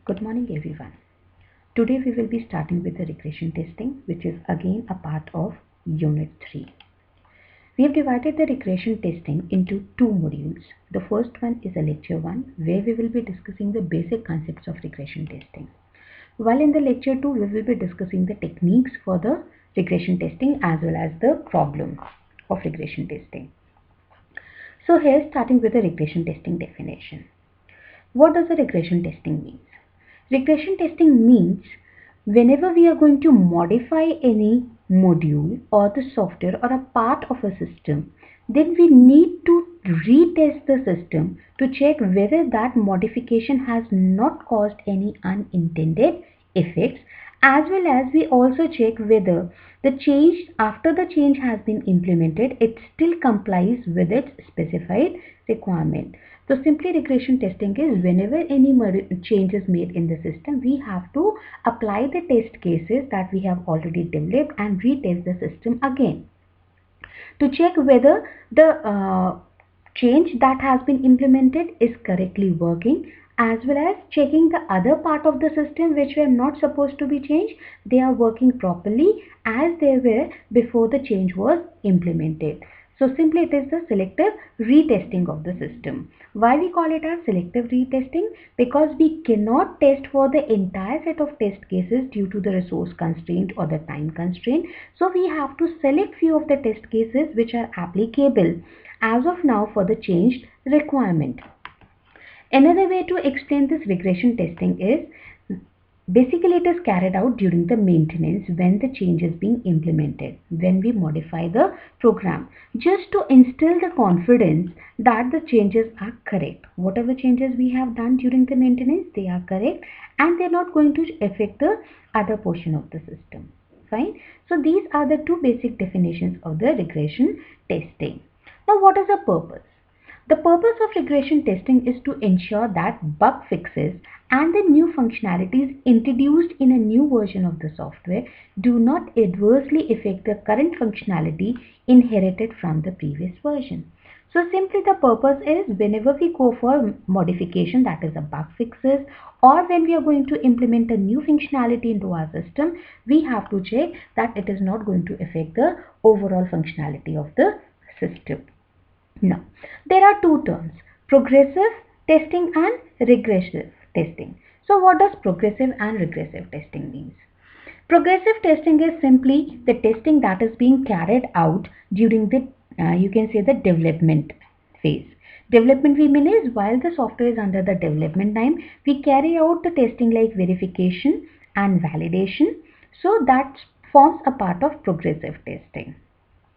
Good morning everyone. Today we will be starting with the regression testing, which is again a part of Unit 3. We have divided the regression testing into two modules. The first one is a lecture 1 where we will be discussing the basic concepts of regression testing. While in the lecture 2 we will be discussing the techniques for the regression testing as well as the problem of regression testing. So here starting with the regression testing definition. What does the regression testing mean? Regression testing means whenever we are going to modify any module or the software or a part of a system, then we need to retest the system to check whether that modification has not caused any unintended effects, as well as we also check whether the change after the change has been implemented, it still complies with its specified requirement. So simply regression testing is whenever any change is made in the system, we have to apply the test cases that we have already developed and retest the system again to check whether the change that has been implemented is correctly working, as well as checking the other part of the system which were not supposed to be changed, they are working properly as they were before the change was implemented. So simply it is the selective retesting of the system. Why we call it as selective retesting? Because we cannot test for the entire set of test cases due to the resource constraint or the time constraint. So we have to select few of the test cases which are applicable as of now for the changed requirement. Another way to explain this regression testing is basically it is carried out during the maintenance when the change is being implemented, when we modify the program, just to instill the confidence that the changes are correct. Whatever changes we have done during the maintenance, they are correct and they are not going to affect the other portion of the system. Fine. So these are the two basic definitions of the regression testing. Now what is the purpose? The purpose of regression testing is to ensure that bug fixes and the new functionalities introduced in a new version of the software do not adversely affect the current functionality inherited from the previous version. So simply the purpose is whenever we go for modification, that is a bug fixes, or when we are going to implement a new functionality into our system, we have to check that it is not going to affect the overall functionality of the system. Now, there are two terms, progressive testing and regressive testing. So what does progressive and regressive testing mean? Progressive testing is simply the testing that is being carried out during the, you can say the development phase. Development we mean is while the software is under the development time, we carry out the testing like verification and validation. So that forms a part of progressive testing.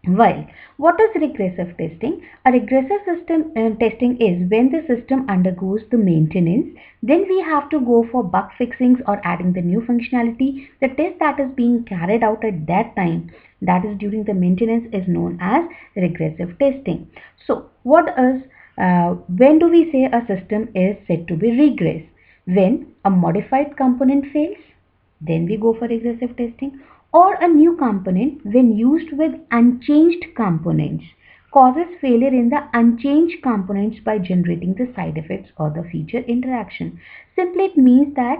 While what is regressive testing? A regressive system testing is when the system undergoes the maintenance, then we have to go for bug fixings or adding the new functionality. The test that is being carried out at that time, that is during the maintenance, is known as regressive testing. So what is when do we say a system is said to be regress? When a modified component fails, then we go for regressive testing, or a new component when used with unchanged components causes failure in the unchanged components by generating the side effects or the feature interaction. Simply it means that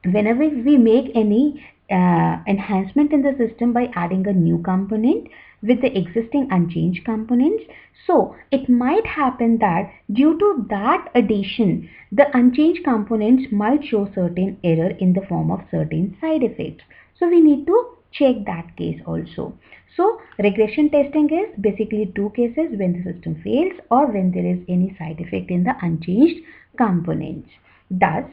whenever we make any enhancement in the system by adding a new component with the existing unchanged components, so it might happen that due to that addition, the unchanged components might show certain error in the form of certain side effects. So we need to check that case also. So regression testing is basically two cases: when the system fails or when there is any side effect in the unchanged components. Thus,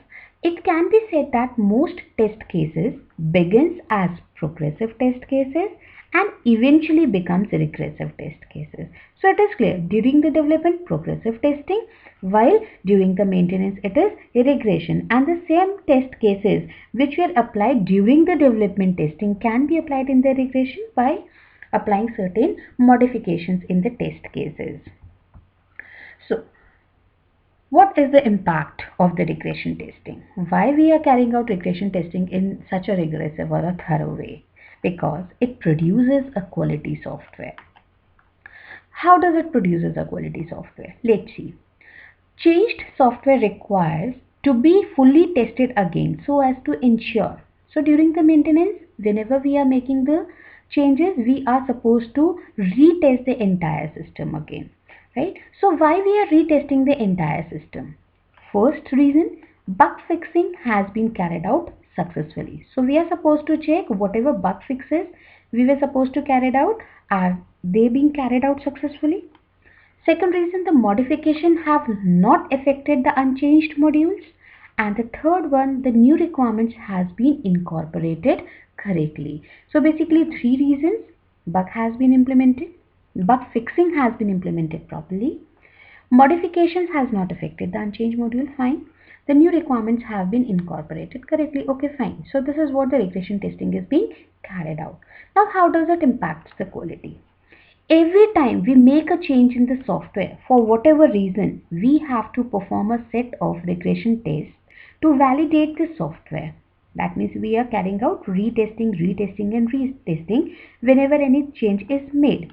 it can be said that most test cases begins as progressive test cases and eventually becomes regressive test cases. So it is clear, during the development progressive testing, while during the maintenance it is regression, and the same test cases which were applied during the development testing can be applied in the regression by applying certain modifications in the test cases. So what is the impact of the regression testing? Why we are carrying out regression testing in such a regressive or a thorough way? Because it produces a quality software. How does it produces a quality software? Let's see. Changed software requires to be fully tested again so as to ensure. So during the maintenance, whenever we are making the changes, we are supposed to retest the entire system again, right? So why we are retesting the entire system? First reason, bug fixing has been carried out successfully. So we are supposed to check whatever bug fixes we were supposed to carry out, are they being carried out successfully? Second reason, the modification have not affected the unchanged modules. And the third one, the new requirements has been incorporated correctly. So basically three reasons: bug has been implemented, bug fixing has been implemented properly, modifications has not affected the unchanged module, fine. The new requirements have been incorporated correctly, okay, fine. So this is what the regression testing is being carried out. Now how does it impact the quality? Every time we make a change in the software, for whatever reason, we have to perform a set of regression tests to validate the software. That means we are carrying out retesting, retesting and retesting whenever any change is made.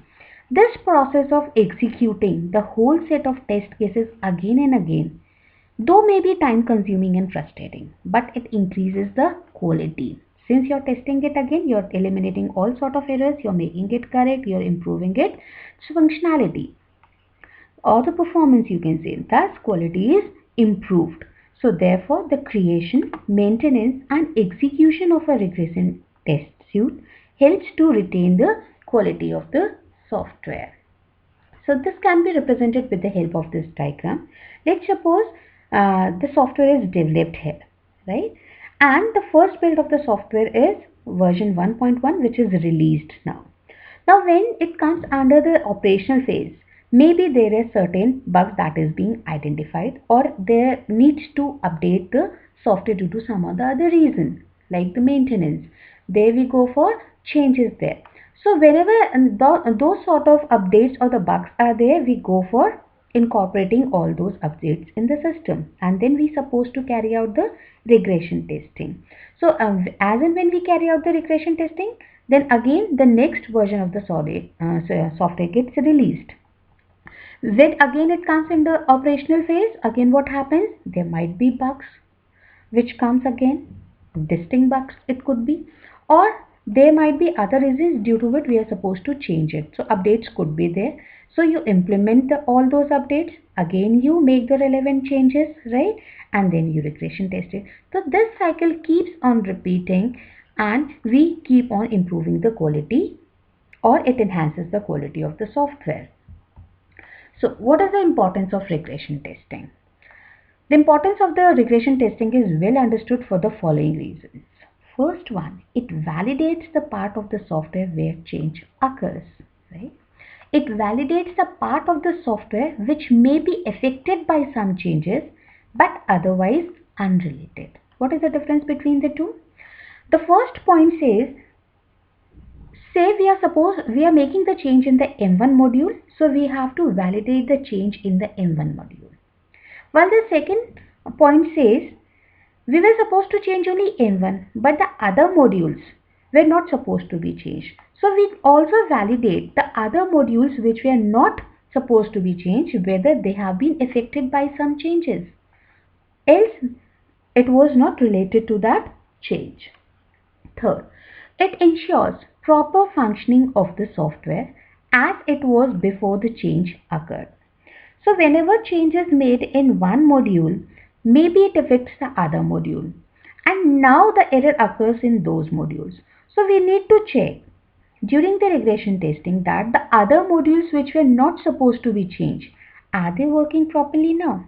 This process of executing the whole set of test cases again and again, though may be time consuming and frustrating, but it increases the quality. Since you're testing it again, you're eliminating all sort of errors, you're making it correct, you're improving its functionality or the performance, you can say. Thus, quality is improved. So therefore, the creation, maintenance and execution of a regression test suite helps to retain the quality of the software. So this can be represented with the help of this diagram. Let's suppose the software is developed here, right? And the first build of the software is version 1.1, which is released now. Now when it comes under the operational phase, maybe there is certain bugs that is being identified, or there needs to update the software due to some other reason, like the maintenance. There we go for changes there. So whenever those sort of updates or the bugs are there, we go for incorporating all those updates in the system, and then we supposed to carry out the regression testing. So as and when we carry out the regression testing, then again the next version of the software gets released. When again it comes in the operational phase, again what happens? There might be bugs which comes again, distinct bugs it could be, or there might be other reasons due to which we are supposed to change it. So updates could be there. So you implement all those updates, again you make the relevant changes, right? And then you regression test it. So this cycle keeps on repeating and we keep on improving the quality, or it enhances the quality of the software. So what is the importance of regression testing? The importance of the regression testing is well understood for the following reasons. First one, it validates the part of the software where change occurs, right? It validates the part of the software which may be affected by some changes but otherwise unrelated. What is the difference between the two? The first point says, say we are making the change in the M1 module, so we have to validate the change in the M1 module. While the second point says, we were supposed to change only M1, but the other modules were not supposed to be changed. So we also validate the other modules which were not supposed to be changed, whether they have been affected by some changes. Else, it was not related to that change. Third, it ensures proper functioning of the software as it was before the change occurred. So whenever change is made in one module, maybe it affects the other module, and now the error occurs in those modules. So we need to check during the regression testing that the other modules which were not supposed to be changed, are they working properly now?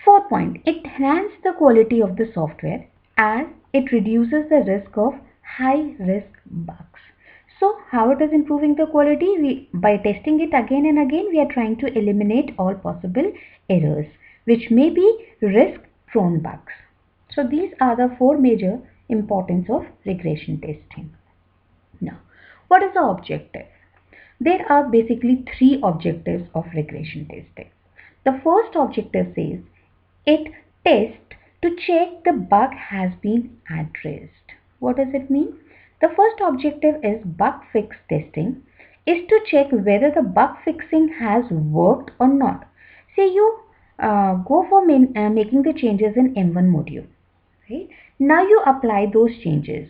Fourth point, it enhances the quality of the software as it reduces the risk of high risk bugs. So how it is improving the quality? By testing it again and again, we are trying to eliminate all possible errors which may be risk prone bugs. So these are the four major importance of regression testing. Now, what is the objective? There are basically three objectives of regression testing. The first objective says it tests to check the bug has been addressed. What does it mean? The first objective is bug fix testing, is to check whether the bug fixing has worked or not. Say you go for making the changes in M1 module. Right? Now you apply those changes.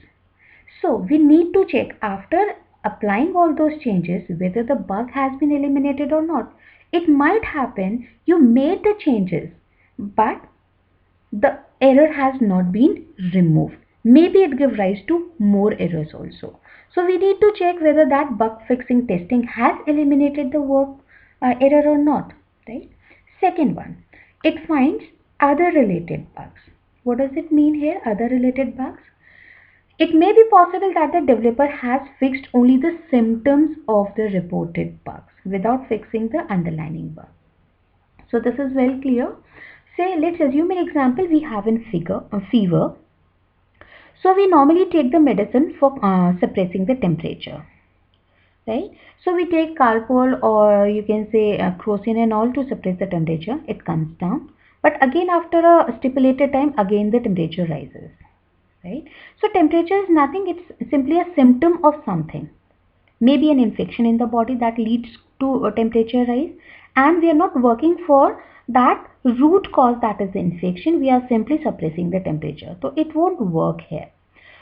So we need to check after applying all those changes whether the bug has been eliminated or not. It might happen you made the changes, but the error has not been removed. Maybe it gives rise to more errors also. So we need to check whether that bug fixing testing has eliminated the error or not. Right? Second one, it finds other related bugs. What does it mean here? Other related bugs? It may be possible that the developer has fixed only the symptoms of the reported bugs without fixing the underlying bug. So this is well clear. Say, let's assume an example we have in fever. So we normally take the medicine for suppressing the temperature, right? So we take Calpol, or you can say Crocin and all, to suppress the temperature. It comes down, but again after a stipulated time, again the temperature rises, right? So temperature is nothing, it's simply a symptom of something. Maybe an infection in the body that leads to a temperature rise, and we are not working for that root cause, that is the infection. We are simply suppressing the temperature, so it won't work here.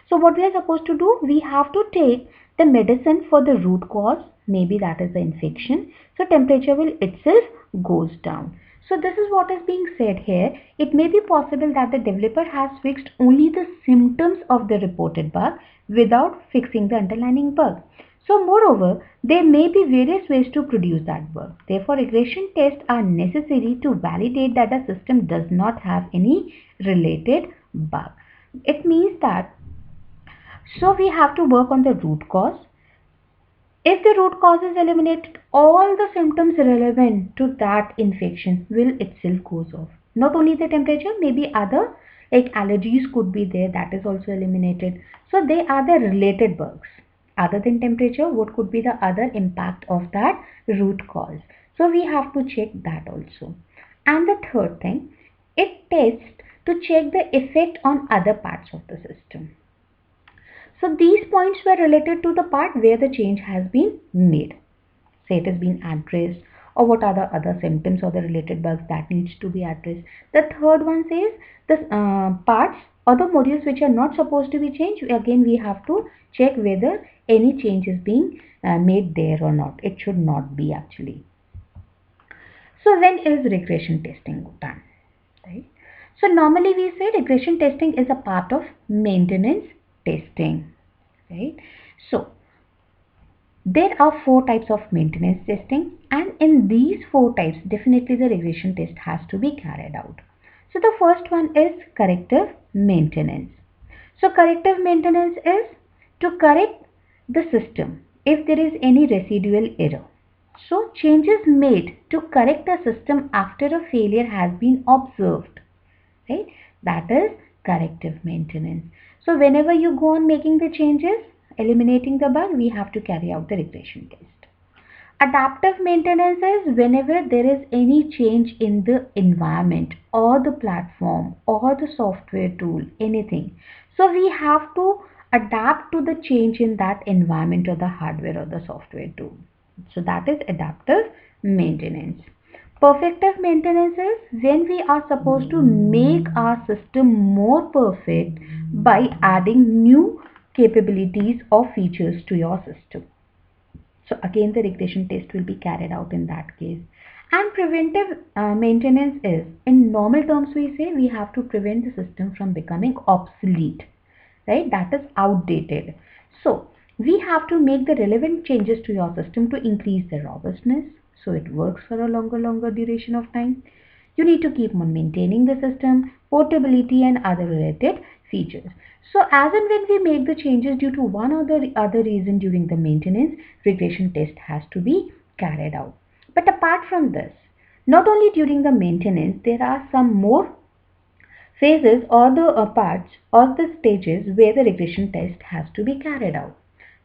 So what we are supposed to do, we have to take the medicine for the root cause, maybe that is the infection, so temperature will itself goes down. So this is what is being said here. It may be possible that the developer has fixed only the symptoms of the reported bug without fixing the underlying bug. So moreover, there may be various ways to produce that bug. Therefore, regression tests are necessary to validate that the system does not have any related bug. It means that, so we have to work on the root cause. If the root cause is eliminated, all the symptoms relevant to that infection will itself goes off. Not only the temperature, maybe other like allergies could be there, that is also eliminated. So they are the related bugs. Other than temperature, what could be the other impact of that root cause? So we have to check that also. And the third thing, it tests to check the effect on other parts of the system. So these points were related to the part where the change has been made. Say it has been addressed, or what are the other symptoms or the related bugs that needs to be addressed. The third one says the parts or the modules which are not supposed to be changed. Again, we have to check whether any change is being made there or not. It should not be actually. So when is regression testing done? Right? So normally we say regression testing is a part of maintenance testing. Right? So there are 4 types of maintenance testing, and in these 4 types definitely the regression test has to be carried out. So the first one is corrective maintenance. So corrective maintenance is to correct the system if there is any residual error. So changes made to correct the system after a failure has been observed, right? That is corrective maintenance. So whenever you go on making the changes, eliminating the bug, we have to carry out the regression test. Adaptive maintenance is whenever there is any change in the environment or the platform or the software tool, anything. So we have to adapt to the change in that environment or the hardware or the software tool. So that is adaptive maintenance. Perfective maintenance is when we are supposed to make our system more perfect by adding new capabilities or features to your system. So again, the regression test will be carried out in that case. And preventive maintenance is, in normal terms we say, we have to prevent the system from becoming obsolete, right? That is outdated. So we have to make the relevant changes to your system to increase the robustness, so it works for a longer duration of time. You need to keep on maintaining the system, portability and other related features. So as and when we make the changes due to one or the other reason during the maintenance, regression test has to be carried out. But apart from this, not only during the maintenance, there are some more phases or the parts or the stages where the regression test has to be carried out.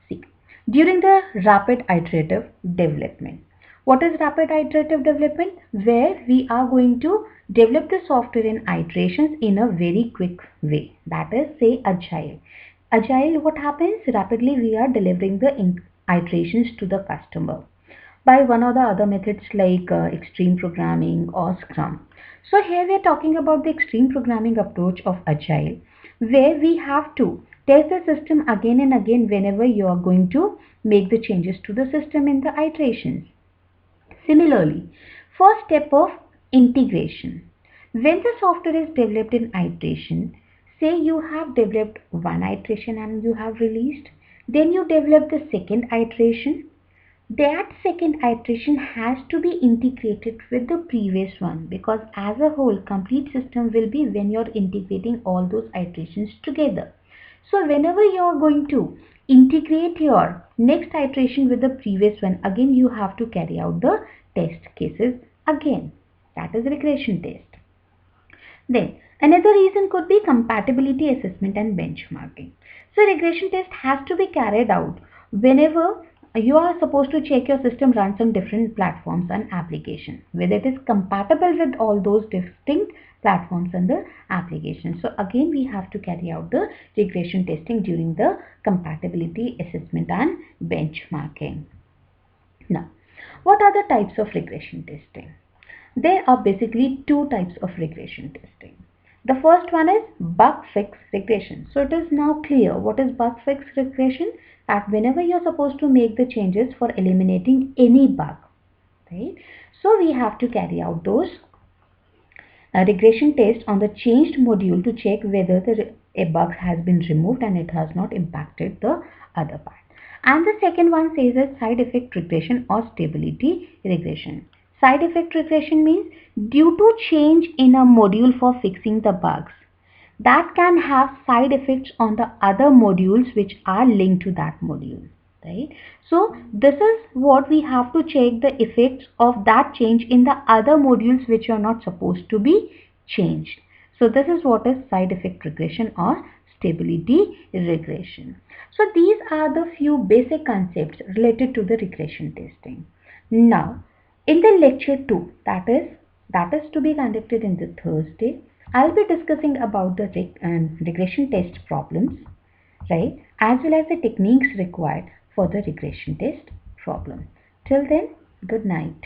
See, during the rapid iterative development. What is rapid iterative development? Where we are going to develop the software in iterations in a very quick way. That is, say, agile. Agile, what happens? Rapidly we are delivering the iterations to the customer. by one or the other methods like extreme programming or Scrum. So here we are talking about the extreme programming approach of Agile, where we have to test the system again and again whenever you are going to make the changes to the system in the iterations. Similarly, first step of integration. When the software is developed in iteration, say you have developed one iteration and you have released, then you develop the second iteration. That second iteration has to be integrated with the previous one, because as a whole complete system will be when you're integrating all those iterations together. So whenever you're going to integrate your next iteration with the previous one, again you have to carry out the test cases again. That is regression test. Then another reason could be compatibility assessment and benchmarking. So regression test has to be carried out whenever you are supposed to check your system runs on different platforms and applications, whether it is compatible with all those distinct platforms and the applications. So again we have to carry out the regression testing during the compatibility assessment and benchmarking. Now, what are the types of regression testing? There are basically two types of regression testing. The first one is bug fix regression. So it is now clear what is bug fix regression, that whenever you're supposed to make the changes for eliminating any bug, right? So we have to carry out those regression test on the changed module to check whether a bug has been removed and it has not impacted the other part. And the second one says that side effect regression or stability regression. Side effect regression means due to change in a module for fixing the bugs, that can have side effects on the other modules which are linked to that module, right? So this is what we have to check, the effects of that change in the other modules which are not supposed to be changed. So this is what is side effect regression or stability regression. So these are the few basic concepts related to the regression testing. Now in the lecture 2, that is to be conducted in the Thursday, I'll be discussing about the regression test problems, right, as well as the techniques required for the regression test problem. Till then, good night.